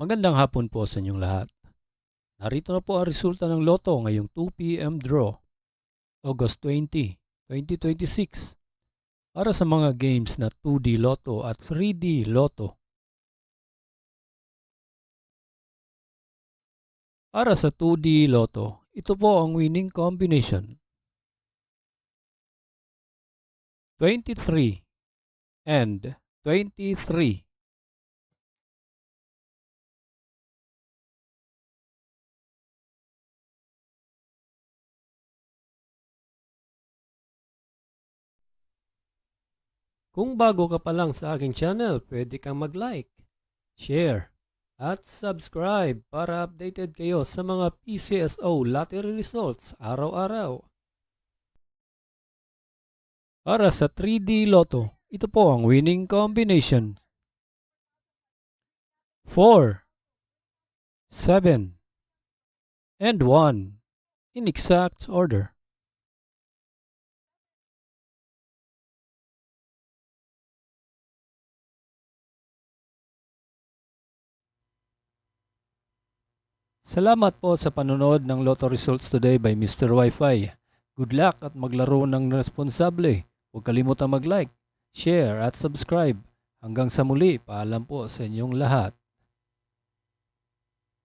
Magandang hapon po sa inyong lahat. Narito na po ang resulta ng Lotto ngayong 2 p.m. draw, August 20, 2026 para sa mga games na 2D Lotto at 3D Lotto. Para sa 2D Lotto, ito po ang winning combination: 23 and 23. Kung bago ka pa lang sa aking channel, pwede kang mag-like, share, at subscribe para updated kayo sa mga PCSO lottery results araw-araw. Para sa 3D Lotto, ito po ang winning combination: 4, 7, and 1 in exact order. Salamat po sa panonood ng Lotto Results Today by Mr. Wi-Fi. Good luck at maglaro ng responsable. Huwag kalimutang mag-like, share at subscribe. Hanggang sa muli, paalam po sa inyong lahat.